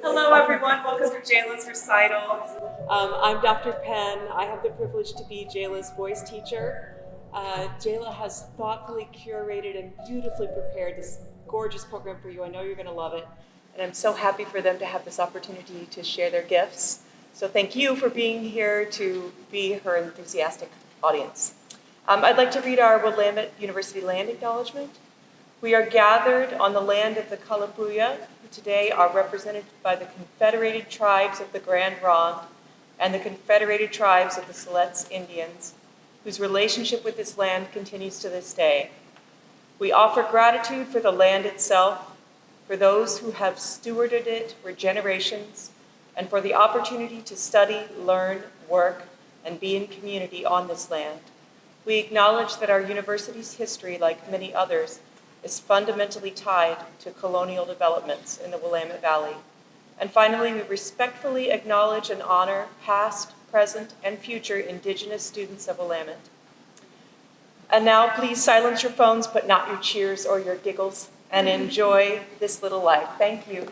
Hello, everyone. Welcome to Jayla's recital. I'm Dr. Penn. I have the privilege to be Jayla's voice teacher. Jayla has thoughtfully curated and beautifully prepared this gorgeous program for you. I know you're going to love it. And I'm so happy for them to have this opportunity to share their gifts. So thank you for being here to be her enthusiastic audience. I'd like to read our Willamette University land acknowledgement. We are gathered on the land of the Kalapuya, who today are represented by the Confederated Tribes of the Grand Ronde and the Confederated Tribes of the Siletz Indians, whose relationship with this land continues to this day. We offer gratitude for the land itself, for those who have stewarded it for generations, and for the opportunity to study, learn, work, and be in community on this land. We acknowledge that our university's history, like many others, is fundamentally tied to colonial developments in the Willamette Valley. And finally, we respectfully acknowledge and honor past, present, and future Indigenous students of Willamette. And now, please silence your phones, but not your cheers or your giggles, and enjoy this little life. Thank you.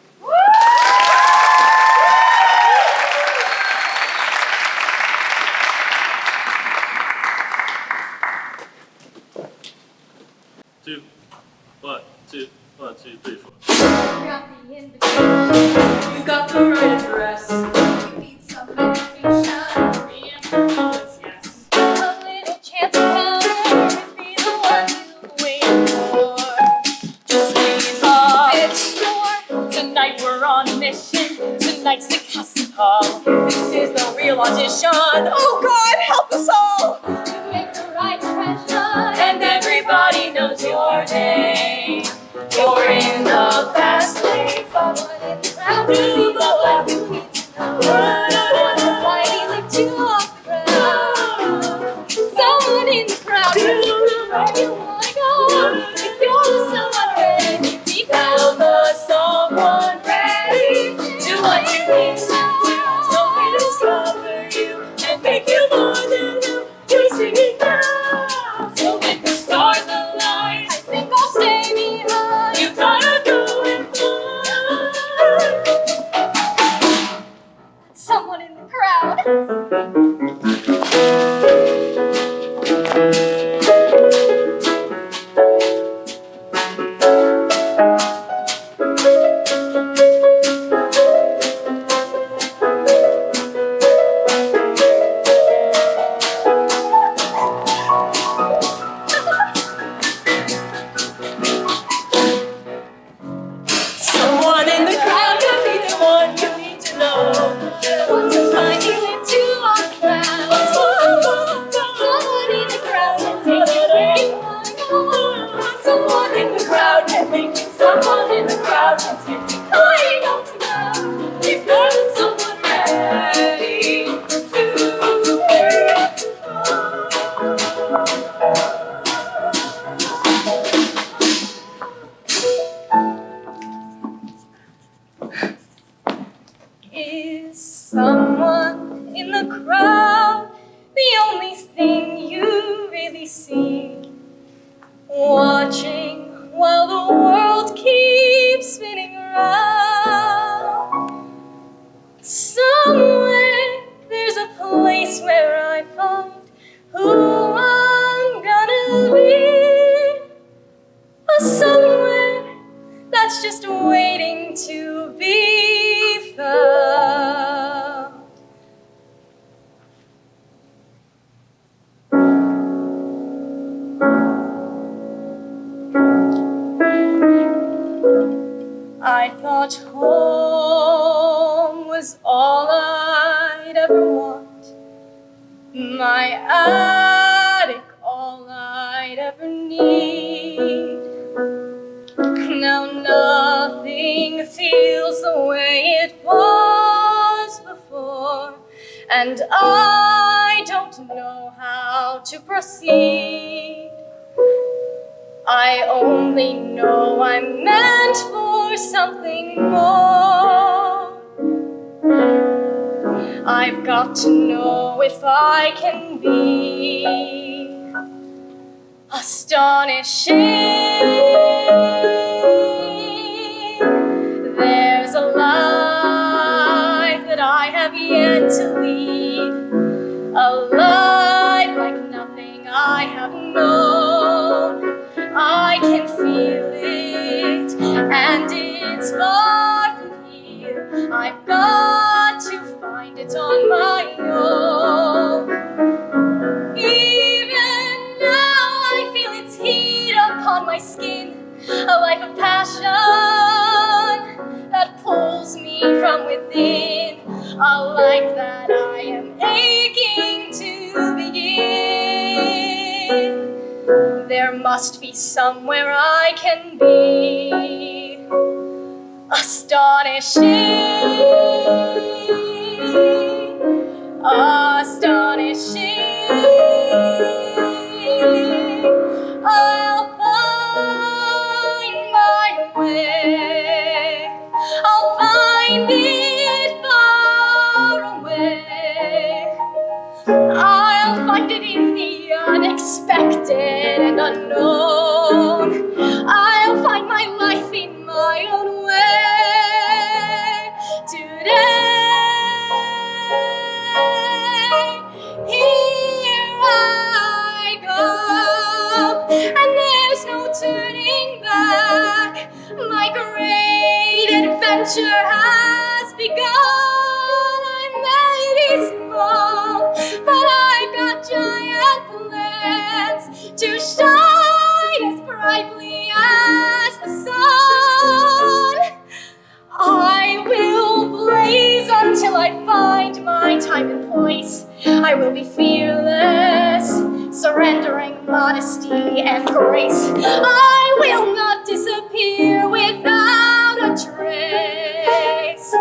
Two, one, two, 1, 2, 3, 4. You got the invitation. You got the right address. You need some information. Yes. A little chance of power and be the one you wait for. Just squeeze off. It's your. Tonight we're on a mission. Tonight's the casting call. This is the real audition. Oh God, help us all. You make the right impression, and everybody knows your name. You're in the fast lane. Someone in the crowd. Do the lap you need to know. Fighting like two off the ground. Someone in the crowd. Do the lap you wanna go. If you're someone ready, become the someone ready. Do what you need to do. Don't let it discover you and make you more than who you're singing now. So when the stars align, I think I'll stay behind. You gotta go and find someone in the crowd. Someone in the crowd could be the one you need to know. Want to find you into our crowd. Someone in the crowd can take you where you wanna go. Someone in the crowd can make you. Someone in the crowd can take you where you want to go. If there's someone ready to Is someone in the crowd the only thing you really see? Watching while the world keeps spinning around. Somewhere there's a place where I found who I'm gonna be. Or somewhere that's just waiting to be found. I thought home was all I'd ever want. My attic, all I'd ever need. Now nothing feels the way it was before, and I don't know how to proceed. I only know I'm meant for something more. I've got to know if I can be astonishing. There's a light have yet to lead. A life like nothing I have known. I can feel it, and it's far from here. I've got to find it on my own. Even now I feel its heat upon my skin, a life of passion that pulls me from within, a life that I am aching to begin. There must be somewhere I can be astonishing, astonishing. I'll find my way. I'll find it far away. I'll find it in the unexpected and unknown. I'll find my life in my own way. Today, here I go, and there's no turning back. My great adventure has begun. I may be small, but I've got giant plans to shine as brightly as the sun. I will blaze until I find my time and place. I will be fearless, surrendering modesty and grace. I will not disappear without a trace.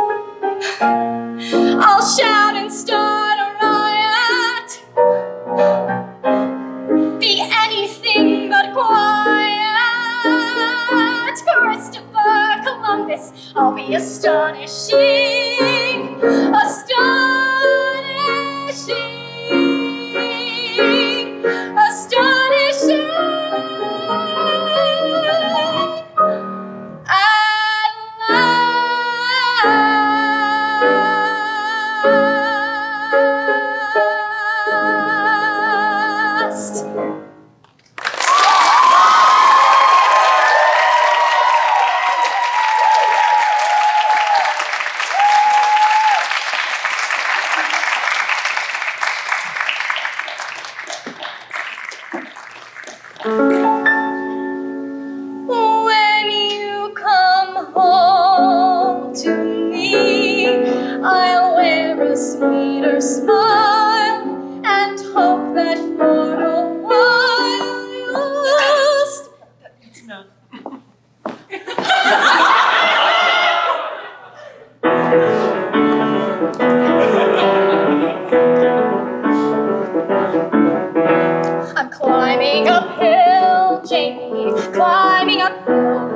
I'll shout and start a riot, be anything but quiet. Christopher Columbus, I'll be astonishing, astonishing, astonishing. At last. When you come home to me, I'll wear a sweeter smile and hope that for a while you'll I'm climbing uphill, Jamie, climbing uphill.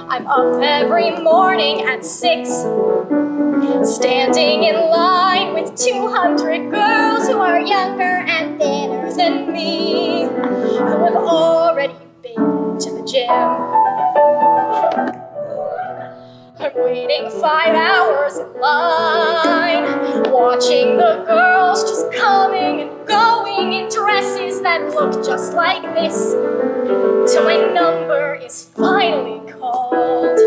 I'm up every morning at 6, standing in line with 200 girls who are younger and thinner than me, who have already been to the gym. I'm waiting 5 hours in line, watching the girls just coming and going in dresses that look just like this, till my number is finally called.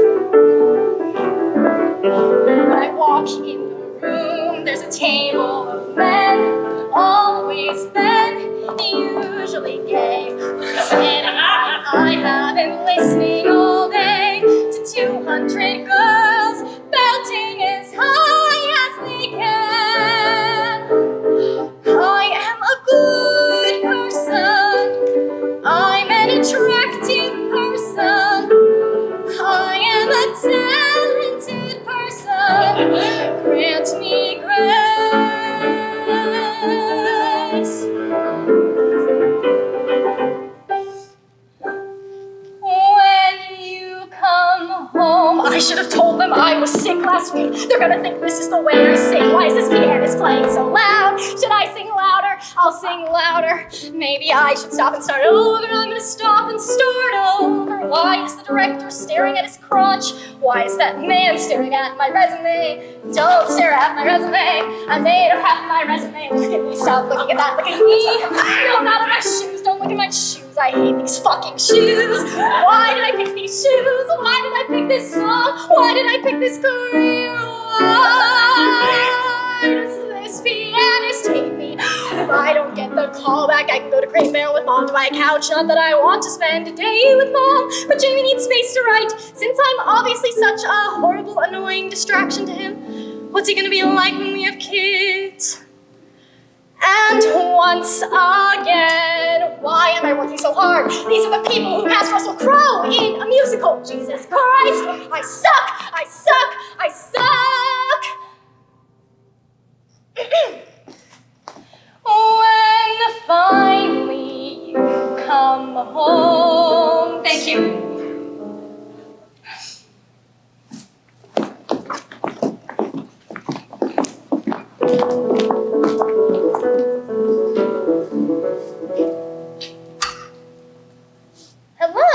When I walk in the room, there's a table of men, always men, usually gay, sitting like I have been listening all day to 200 girls belting as high as they can. I am a good person. I'm an attractive person. I am a talented person. Grant me grace. When you come home, I should have told them I was sick last week. They're gonna think this is the way I sing. Why is this pianist playing so loud? Should I sing louder? I'll sing louder. Maybe I should stop and start over. I'm gonna stop and start over. Why is the director staring at his crotch? Why is that man staring at my resume? Don't stare at my resume. I'm made of half my resume. Look at me, stop looking at that, look at me. No, not at my shoes, don't look at my shoes. I hate these fucking shoes. Why did I pick these shoes? Why did I pick this song? Why did I pick this career? Why does this pianist hate me? If I don't get the call back, I can go to Crate Mail with Mom to my couch. Not that I want to spend a day with Mom, but Jamie needs space to write. Since I'm obviously such a horrible, annoying distraction to him, what's he gonna be like when we have kids? And once again, why am I working so hard? These are the people who cast Russell Crowe in a musical. Jesus Christ, I suck, I suck, I suck. When finally you come home. Thank you. Hello.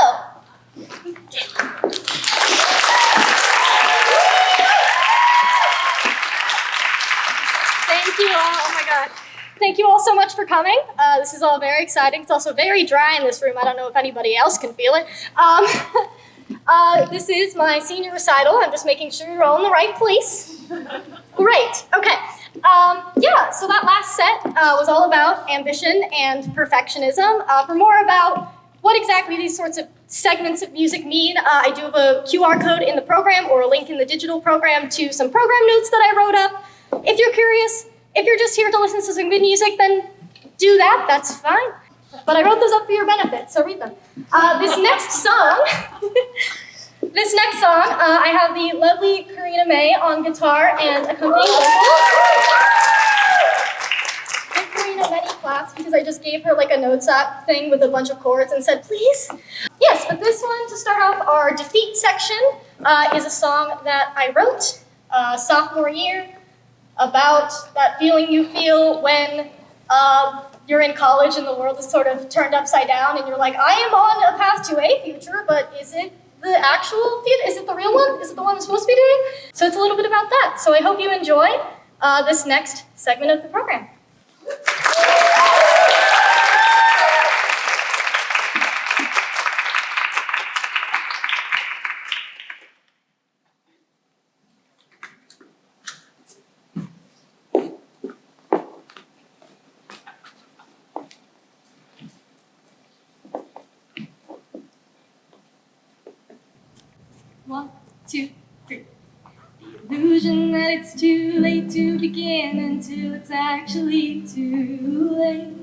Thank you all. Oh my God. Thank you all so much for coming. This is all very exciting. It's also very dry in this room. I don't know if anybody else can feel it. This is my senior recital. I'm just making sure you're all in the right place. Great. Okay. Yeah, so that last set was all about ambition and perfectionism. For more about what exactly these sorts of segments of music mean, I do have a QR code in the program or a link in the digital program to some program notes that I wrote up. If you're curious, if you're just here to listen to some good music, then do that, that's fine. But I wrote those up for your benefit, so read them. This next song, I have the lovely Karina May on guitar and accompanying vocals. Give Karina many claps because I just gave her like a notes app thing with a bunch of chords and said, please. Yes, but this one, to start off our defeat section, is a song that I wrote sophomore year about that feeling you feel when you're in college and the world is sort of turned upside down and you're like, I am on a path to a future, but is it the actual future? Is it the real one? Is it the one I'm supposed to be doing? So it's a little bit about that. So I hope you enjoy this next segment of the program. One, two, three. The illusion that it's too late to begin until it's actually too late.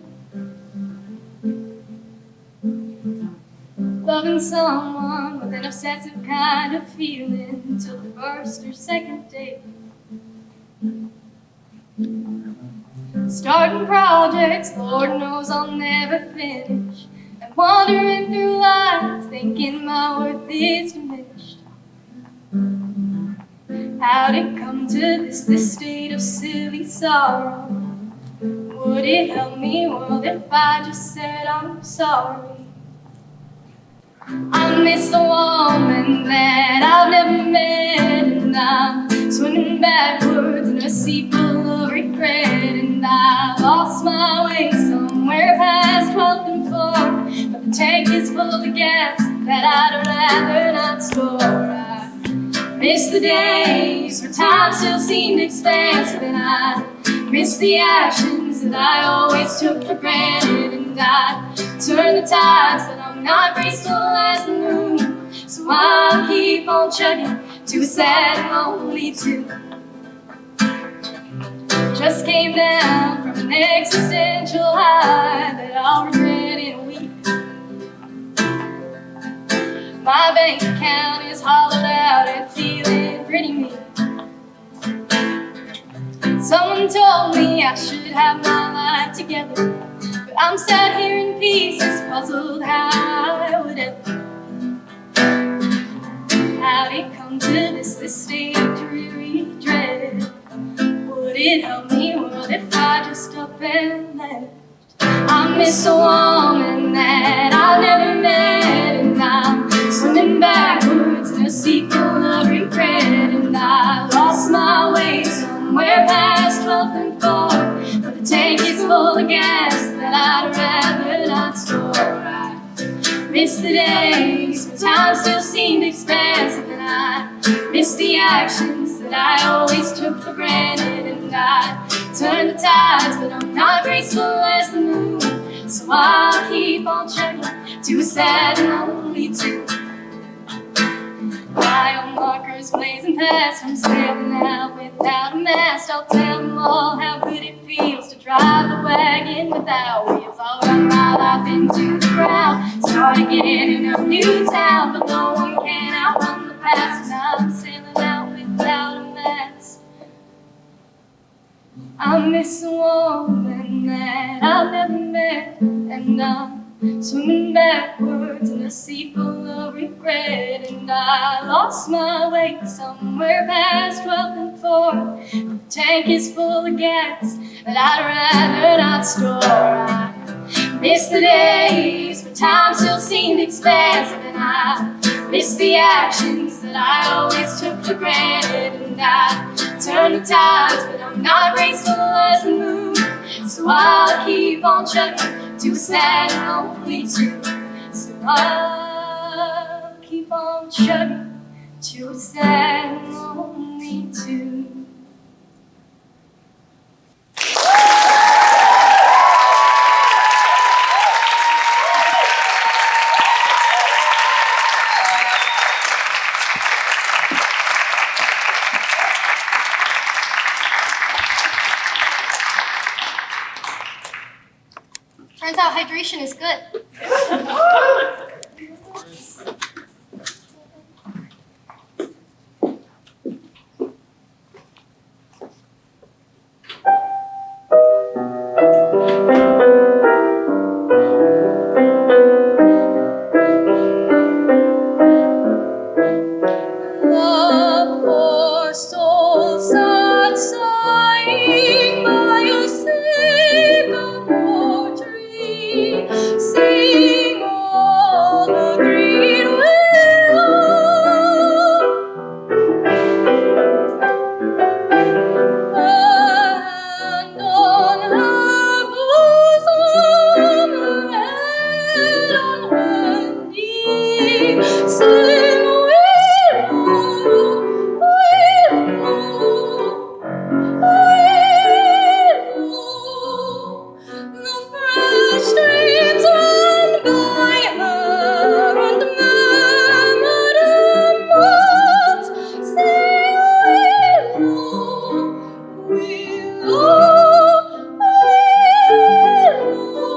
Loving someone with an obsessive kind of feeling until the first or second date. Starting projects, Lord knows I'll never finish. And wandering through life, thinking my worth is diminished. How'd it come to this state of silly sorrow? Would it help me, world, if I just said I'm sorry? I miss a woman that I've never met, and I'm swimming backwards in a sea full of regret, and I lost my way somewhere past 12th and 4th, but the tank is full of gas that I'd rather not store. I miss the days where time still seemed expansive, and I miss the actions that I always took for granted, and I turn the tides that I'm not graceful as the moon, so I'll keep on chugging to a sad and lonely tune. Just came down from an existential high that I'll regret in a week. My bank account is hollowed out and feeling pretty mean. Someone told me I should have my life together, but I'm sat here in pieces, puzzled how I would ever. How'd it come to this state of dreary dread? Would it help me, world, if I just up and left? I miss a woman that I never met, and I'm swimming backwards in a sea full of regret, and I lost my way somewhere past 12th and 4th, but the tank is full of gas that I'd rather not store. I miss the days when time still seemed expansive, and I miss the actions that I always took for granted, and I turn the tides, but I'm not graceful as the moon, so I'll keep on chugging to a sad and lonely tune. Mile markers blazing past, I'm sailing out without a mast. I'll tell them all how good it feels to drive the wagon without wheels. I'll run my life into the ground, start again in a new town, but no one can outrun the past, and I'm sailing out without a mast. I miss a woman that I've never met, and I'm swimming backwards in a sea full of regret, and I lost my way somewhere past 12th and 4th. The tank is full of gas that I'd rather not store. I miss the days when time still seemed expansive, and I miss the actions that I always took for granted, and I turn the tides, but I'm not graceful as the moon, so I'll keep on chugging to a sad and lonely tune. So I'll keep on chugging to a sad and lonely tune. Turns out hydration is good. The poor souls are sighing by a sycamore tree, sing all the green willow. And on her bosom, head on her knee, sing willow, willow. The fresh streams run by her and murmured amongst, sing willow, willow, willow.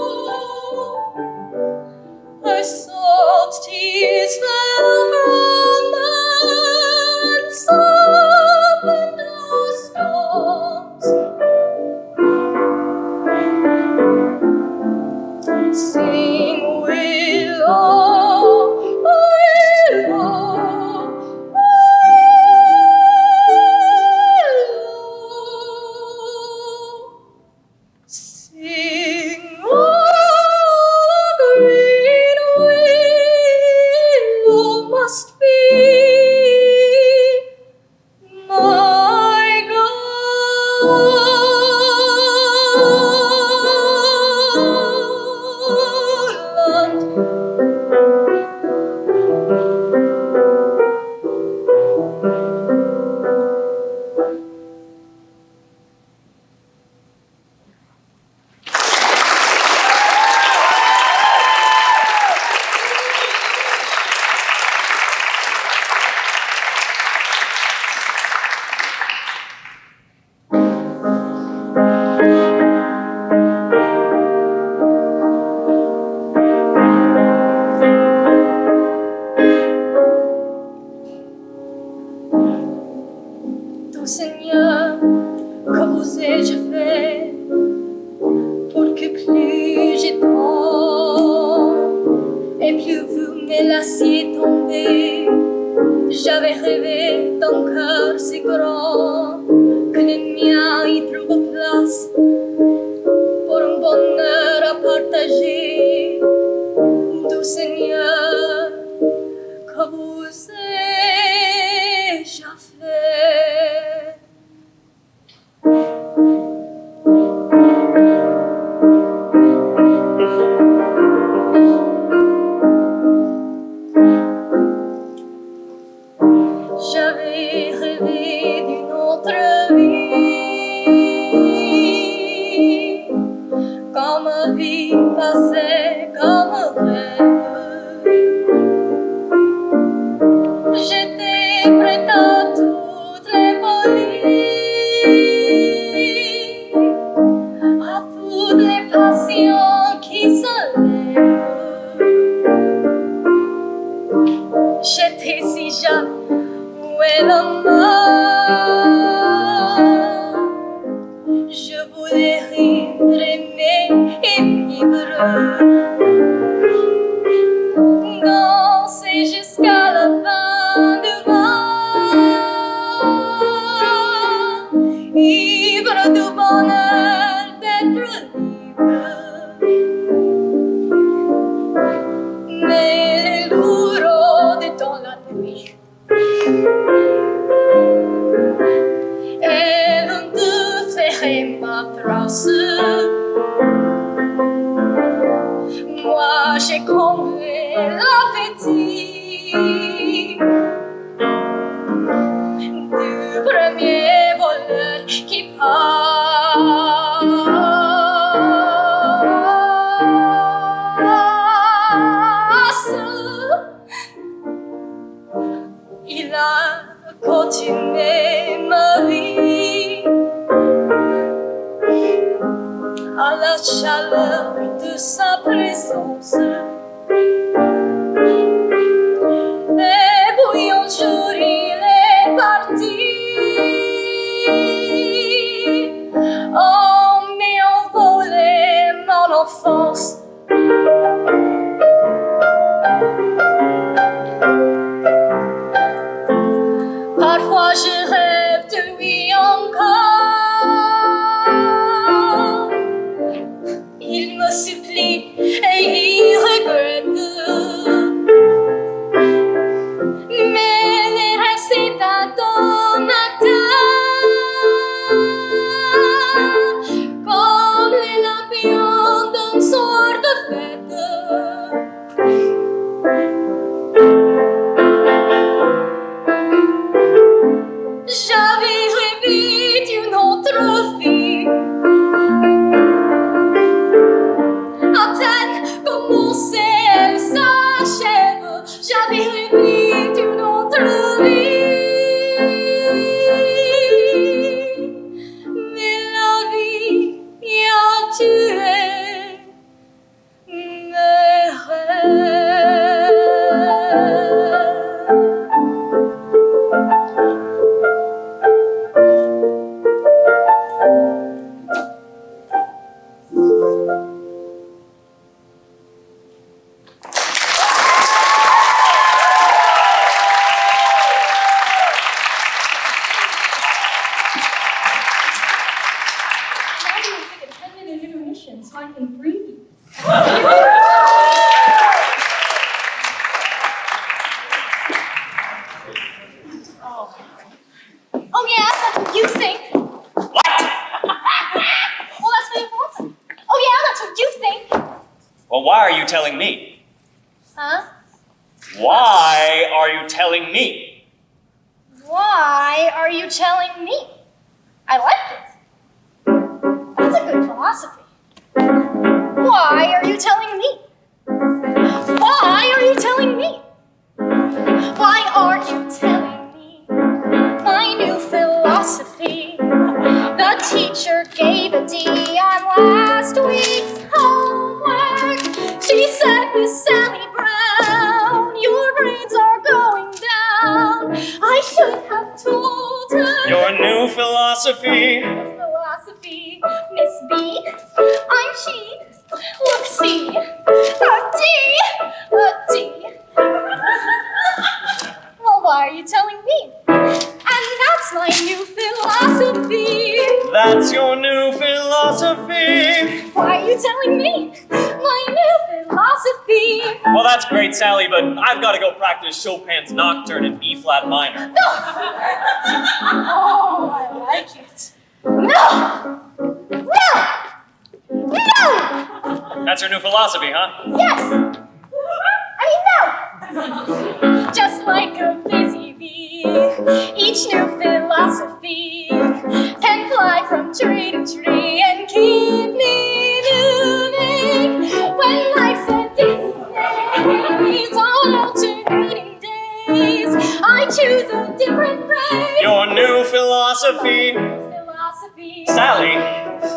Her salt tears fell from her and softened her storms. Sing willow, willow, willow. Sing all the green willow must be my garland. Doux Seigneur, que vous ai-je fait pour que plus j'étends et plus vous me laissiez tomber? J'avais rêvé d'un cœur si grand que nel mien y trouve place pour un bonheur à partager. Doux Seigneur, que vous ai-je fait? J'avais rêvé d'une autre vie, quand ma vie passait comme un rêve. J'étais prête à toutes les folies, à toutes les passions qui se lèvent. J'étais si jeune. Où est le mal? Je voulais rire, aimer et vivre, danser jusqu'à la fin du mois, ivre du bonheur d'être libre. Mais les lourds dans la nuit, elle de faire ma trace. Moi j'ai comblé l'appétit du premier voleur qui passe. Il a continué ma vie à la chaleur de sa présence. Et puis un jour il est parti, oh mais envolé mon enfance. Parfois je rêve de lui encore. Il me supplie et il regrette. Mais les rêves c'est un donateur, comme les lampions d'un soir de fête. J'avais rêvé d'une autre vie, à peine commencée elle s'achève. J'avais rêvé d'une autre vie, mais la vie y a tué mes rêves. So I can breathe. Oh yeah, that's what you think. What? Well, that's what you want. Oh yeah, that's what you think. Well, why are you telling me? Huh? Why are you telling me? Why are you telling me? I like it. That's a good philosophy. Why are you telling me? Why are you telling me? Why are you telling me my new philosophy? The teacher gave a D on last week's homework. She said, Miss Sally Brown, your grades are going down. I should have told her. Your new philosophy. Philosophy, Miss B, I'm she. Look, see, a D, a D. Well, why are you telling me? And that's my new philosophy. that's your new philosophy. Why are you telling me my new philosophy? Well, that's great, Sally, but I've got to go practice Chopin's Nocturne in B-flat minor. Oh, I like it. No! No! No! That's your new philosophy, huh? Yes! I mean, no! Just like a busy bee, each new philosophy can fly from tree to tree and keep me moving. When life's a dizzy maze on alternating days, I choose a different phrase. Your new philosophy. Philosophy. Sally,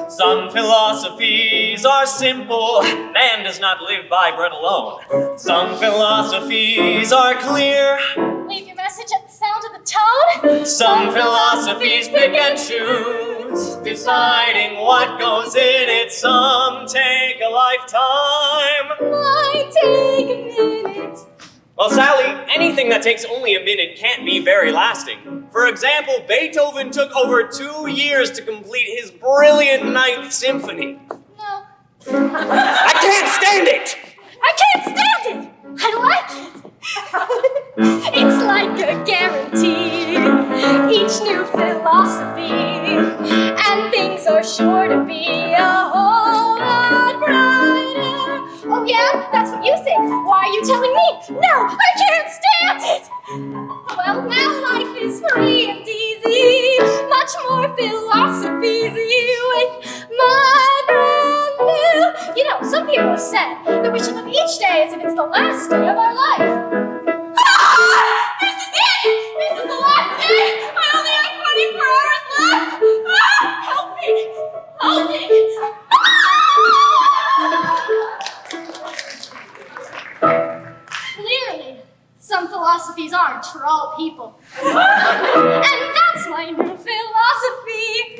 some philosophies are simple. Man does not live by bread alone. Some philosophies are clear. Leave your message at the sound of the tone. Some philosophies pick and choose, deciding what goes in it. Some take a lifetime. Might take a minute. Well, Sally, anything that takes only a minute can't be very lasting. For example, Beethoven took over 2 years to complete his brilliant Ninth Symphony. No. I can't stand it! I can't stand it! I like it! It's like a guarantee. Each new philosophy, and things are sure to be a whole lot brighter. Oh yeah, that's what you think. Why are you telling me? No, I can't stand it! Well, now life is free and easy. Much more philosophy with my brand new. You know, some people have said that we should live each day as if it's the last day of our life. Ah! This is it! This is the last day! I only have 24 hours left! Ah! Help me! Help me! Ah! Clearly, some philosophies aren't for all people. And that's my new philosophy!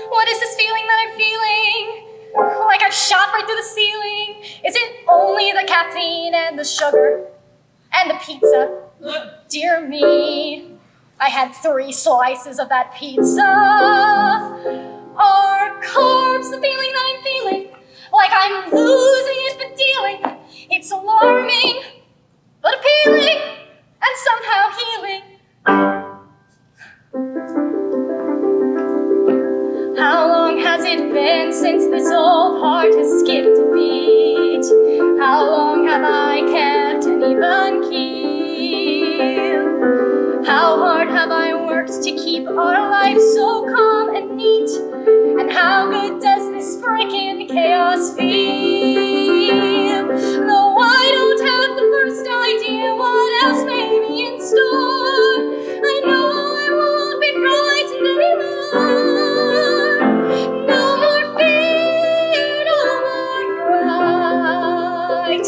What is this feeling that I'm feeling? Like I've shot right through the ceiling. Is it only the caffeine and the sugar and the pizza? Dear me, I had 3 slices of that pizza. Are carbs the feeling that I'm feeling? Like I'm losing it but dealing. It's alarming, but appealing, and somehow healing. How long has it been since this old heart has skipped a beat? How long have I kept an even keel? How hard have I worked to keep our life so calm and neat? And how good does this frickin' chaos feel? Though I don't have the first idea what else may be in store, I know I won't be frightened anymore. No more fear, no more fright.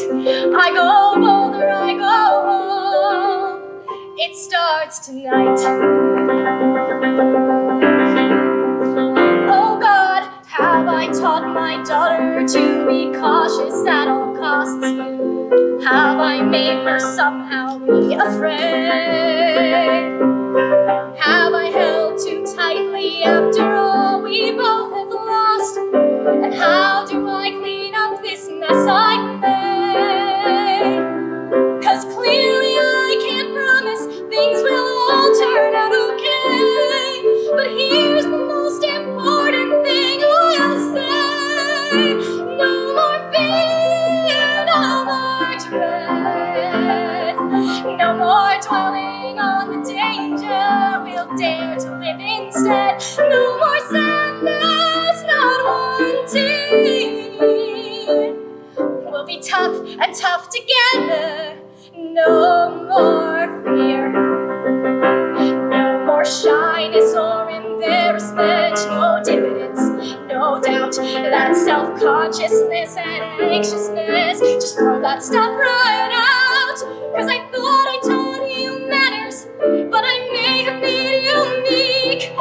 I go bolder, I go home. It starts tonight. Oh God, have I taught my daughter to be cautious at all costs? Have I made her somehow be afraid? Have I held too tightly after all we both have lost? And how do I clean up this mess I've made? 'Cause clearly I can't promise things will all turn out okay. But here's the most important thing I'll say. No more fear, no more dread. No more dwelling on the danger, we'll dare to live instead. No more sadness, not one tear. We'll be tough and tough together. No more fear. No more shyness or embarrassment. No dividends, no doubt. That self-consciousness and anxiousness, just throw that stuff right out. 'Cause I thought I taught you manners, but I may have made you meek.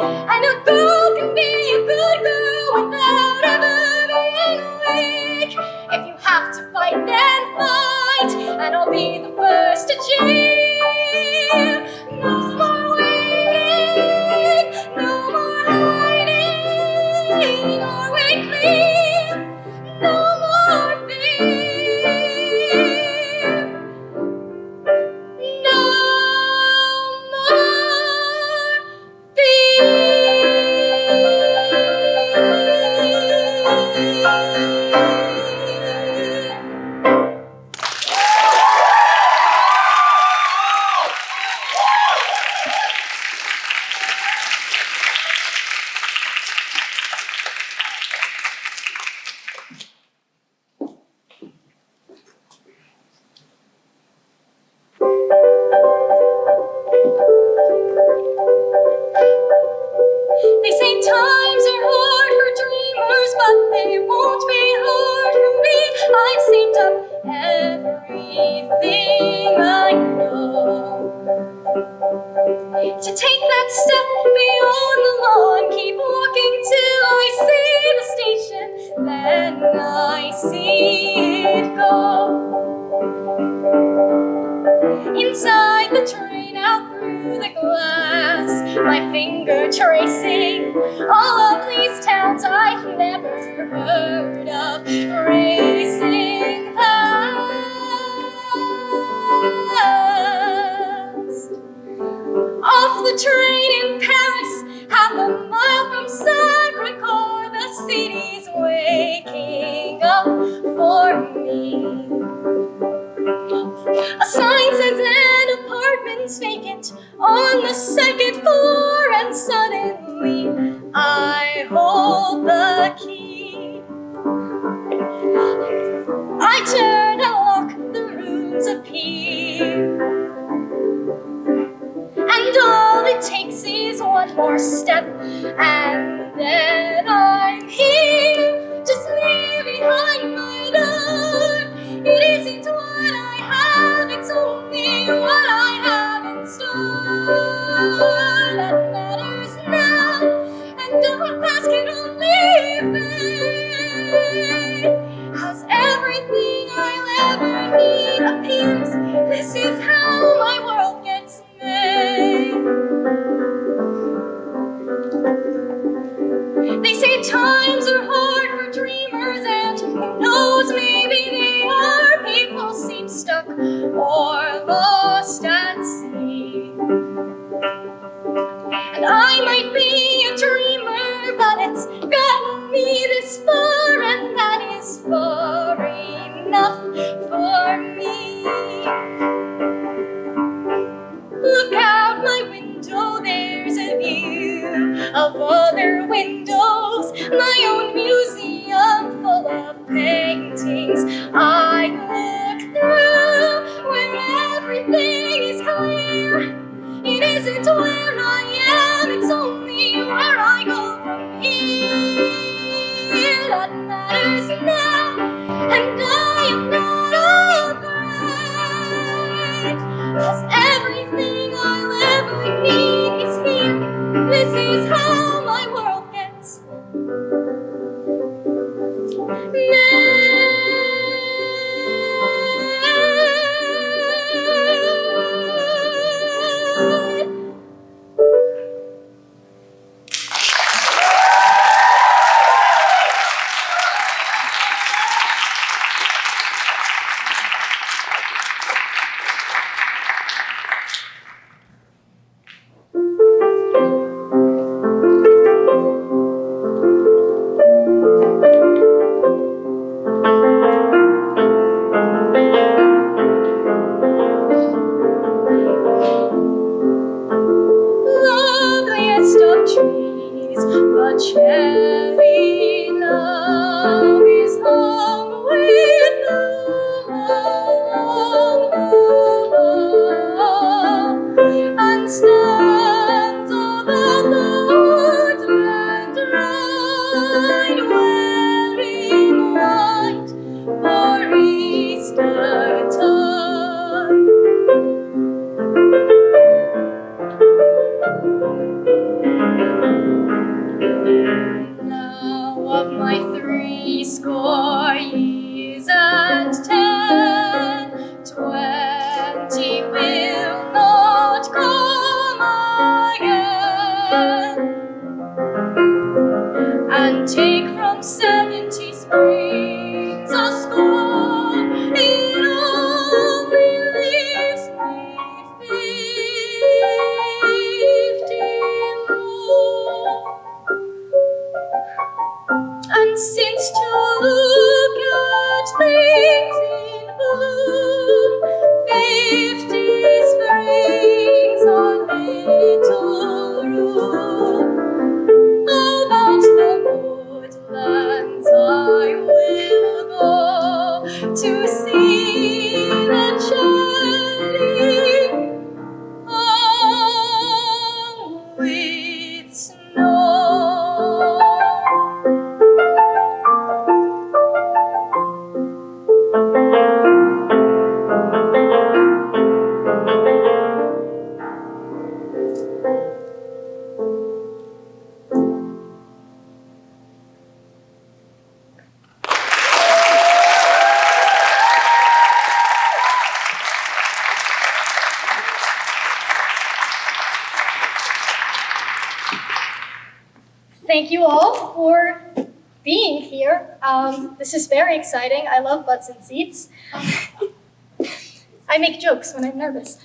to take that step beyond the lawn. Keep walking till I see the station, then I see it go. Inside the train, out through the glass, my finger tracing all of these towns I've never heard of, racing past. Off the train in Paris, half a mile from Sacré-Cœur, the city's waking up for me. A sign says an apartment's vacant on the second floor, and suddenly I hold the key. I turn and lock, the rooms appear, and all it takes is one more step, and then I'm here. Just leave behind my door. It isn't what I have, it's only what I have in store that matters now, and our past can only fade as everything I'll ever need appears. This is how my world gets made. They say times are hard for dreamers, and who knows, maybe they are. People seem stuck or lost at sea. And I might be a dreamer, but it's gotten me this far, and that is far enough for me. Look out my window, there's a view of other windows, my own museum full of paintings I look through, where everything is clear. It isn't where I am, it's only where I go from here that matters now, and I am not afraid, 'cause everything I'll ever need is here. This is how my world gets made. Loveliest of trees, the cherry love is hung with blue along the wall, and stands above the woodland ride, wearing white for Eastertide. Now of my 80 years and 20 will not come again, and take from 70 springs a score. It only leaves me 50 more. And since to lose thank you all for being here. This is very exciting. I love butts and seats. I make jokes when I'm nervous.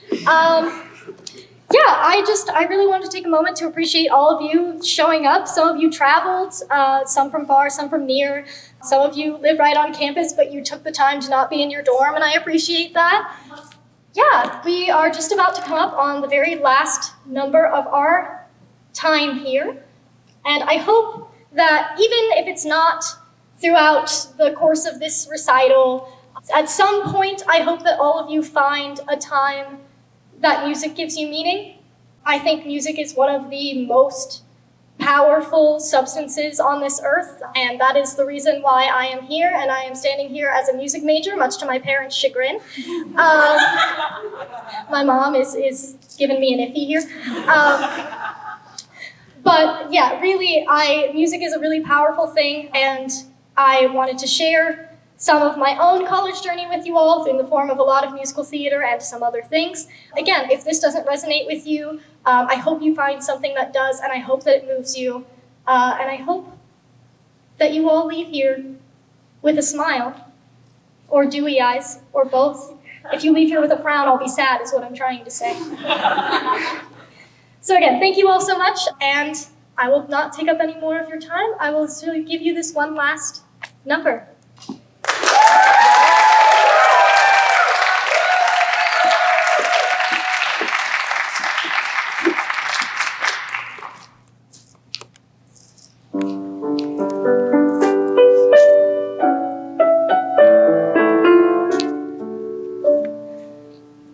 I really wanted to take a moment to appreciate all of you showing up. Some of you traveled, some from far, some from near. Some of you live right on campus, but you took the time to not be in your dorm, and I appreciate that. Yeah, we are just about to come up on the very last number of our time here. And I hope that even if it's not throughout the course of this recital, at some point, I hope that all of you find a time that music gives you meaning. I think music is one of the most powerful substances on this earth, and that is the reason why I am here, and I am standing here as a music major, much to my parents' chagrin. My mom is giving me an iffy here. But yeah, really, music is a really powerful thing, and I wanted to share some of my own college journey with you all in the form of a lot of musical theater and some other things. Again, if this doesn't resonate with you, I hope you find something that does, and I hope that it moves you. And I hope that you all leave here with a smile, or dewy eyes, or both. If you leave here with a frown, I'll be sad, is what I'm trying to say. So again, thank you all so much, and I will not take up any more of your time. I will give you this one last number.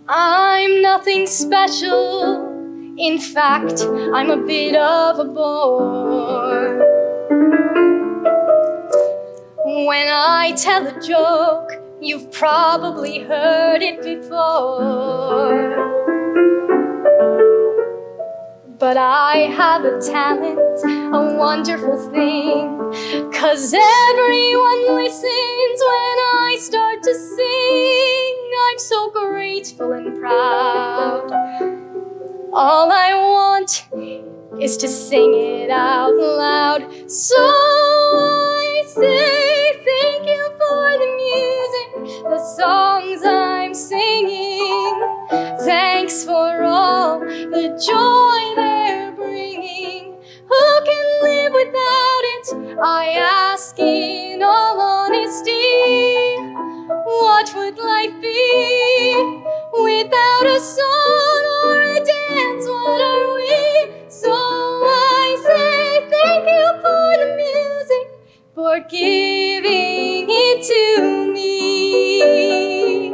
I'm nothing special. In fact, I'm a bit of a bore. When I tell a joke, you've probably heard it before. But I have a talent, a wonderful thing, 'cause everyone listens when I start to sing. I'm so grateful and proud. All I want is to sing it out loud. So I say thank you for the music, the songs I'm singing. Thanks for all the joy they're bringing. Who can live without it? I ask in all honesty. What would life be without a song or a dance? What are we? So I say thank you for the music, for giving it to me.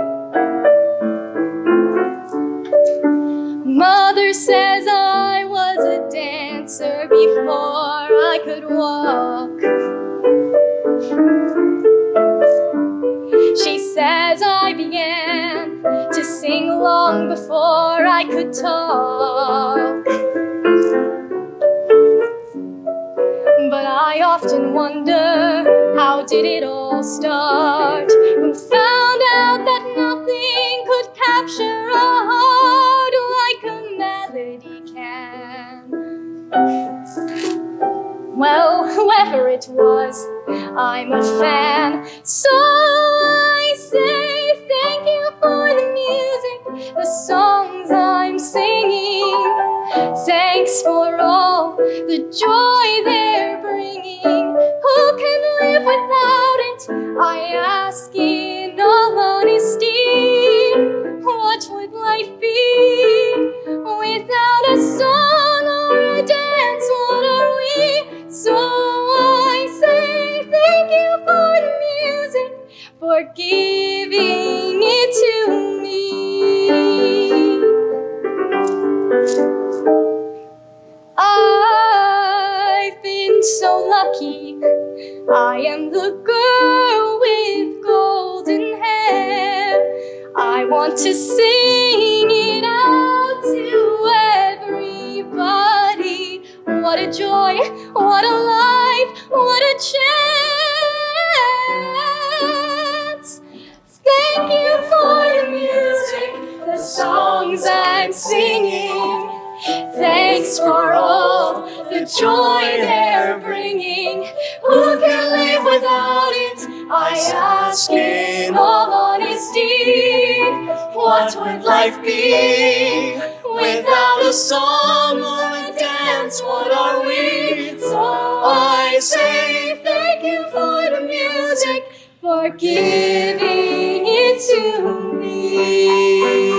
Mother says I was a dancer before I could walk. She says I began to sing long before I could talk. But I often wonder, how did it all start? Who found out that nothing could capture a heart like a melody can? Well, whoever it was, I'm a fan. So I say thank you for the music, the songs I'm singing. Thanks for all the joy they're bringing. Who can live without it? I ask in all honesty. What would life be without a song or a dance? What are we? So I say thank you for the music, for giving it to me. I've been so lucky. I am the girl with golden hair. I want to sing it out to everybody. What a joy, what a life, what a chance. Thank you for the music, the songs I'm singing. Thanks for all the joy they're bringing. Who can live without it? I ask in all honesty. What would life be without a song or a dance? What are we? So I say thank you for the music, for giving it to me.